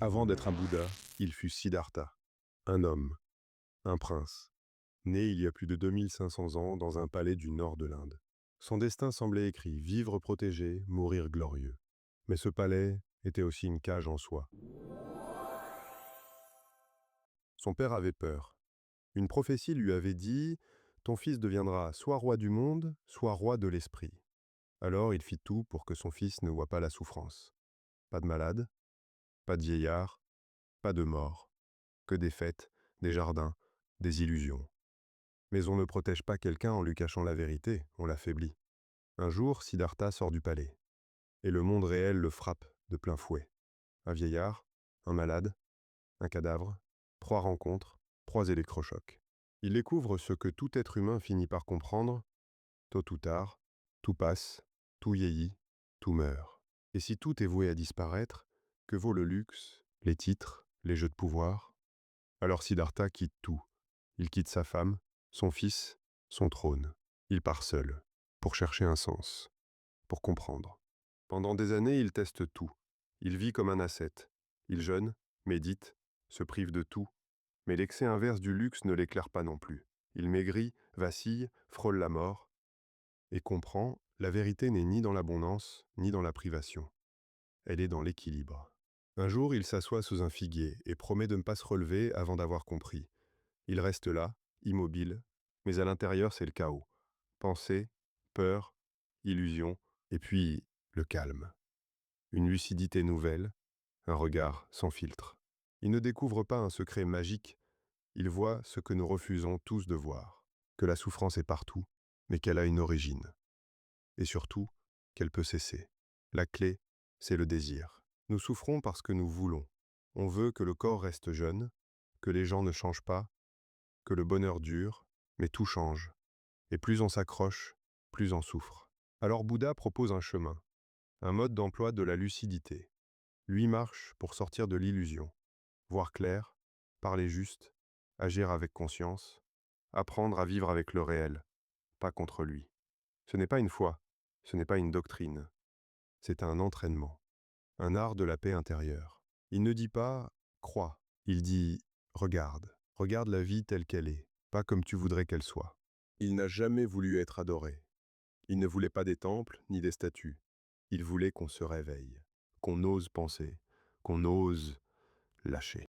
Avant d'être un Bouddha, il fut Siddhartha, un homme, un prince, né il y a plus de 2500 ans dans un palais du nord de l'Inde. Son destin semblait écrit, vivre protégé, mourir glorieux. Mais ce palais était aussi une cage en soi. Son père avait peur. Une prophétie lui avait dit « Ton fils deviendra soit roi du monde, soit roi de l'esprit ». Alors il fit tout pour que son fils ne voie pas la souffrance. Pas de malade, pas de vieillard, pas de mort, que des fêtes, des jardins, des illusions. Mais on ne protège pas quelqu'un en lui cachant la vérité, on l'affaiblit. Un jour, Siddhartha sort du palais, et le monde réel le frappe de plein fouet. Un vieillard, un malade, un cadavre, 3 rencontres, 3 électrochocs. Il découvre ce que tout être humain finit par comprendre, tôt ou tard, tout passe, tout vieillit, tout meurt. Et si tout est voué à disparaître, que vaut le luxe, les titres, les jeux de pouvoir? Alors Siddhartha quitte tout. Il quitte sa femme, son fils, son trône. Il part seul, pour chercher un sens, pour comprendre. Pendant des années, il teste tout. Il vit comme un ascète. Il jeûne, médite, se prive de tout. Mais l'excès inverse du luxe ne l'éclaire pas non plus. Il maigrit, vacille, frôle la mort, et comprend, la vérité n'est ni dans l'abondance, ni dans la privation. Elle est dans l'équilibre. Un jour, il s'assoit sous un figuier et promet de ne pas se relever avant d'avoir compris. Il reste là, immobile, mais à l'intérieur, c'est le chaos. Pensée, peur, illusion, et puis le calme. Une lucidité nouvelle, un regard sans filtre. Il ne découvre pas un secret magique, il voit ce que nous refusons tous de voir, que la souffrance est partout, mais qu'elle a une origine. Et surtout, qu'elle peut cesser. La clé, c'est le désir. Nous souffrons parce que nous voulons. On veut que le corps reste jeune, que les gens ne changent pas, que le bonheur dure, mais tout change. Et plus on s'accroche, plus on souffre. Alors Bouddha propose un chemin, un mode d'emploi de la lucidité. 8 marches pour sortir de l'illusion. Voir clair, parler juste, agir avec conscience, apprendre à vivre avec le réel, pas contre lui. Ce n'est pas une foi, ce n'est pas une doctrine, c'est un entraînement, un art de la paix intérieure. Il ne dit pas « crois », il dit « regarde, regarde la vie telle qu'elle est, pas comme tu voudrais qu'elle soit ». Il n'a jamais voulu être adoré. Il ne voulait pas des temples ni des statues. Il voulait qu'on se réveille, qu'on ose penser, qu'on ose lâcher.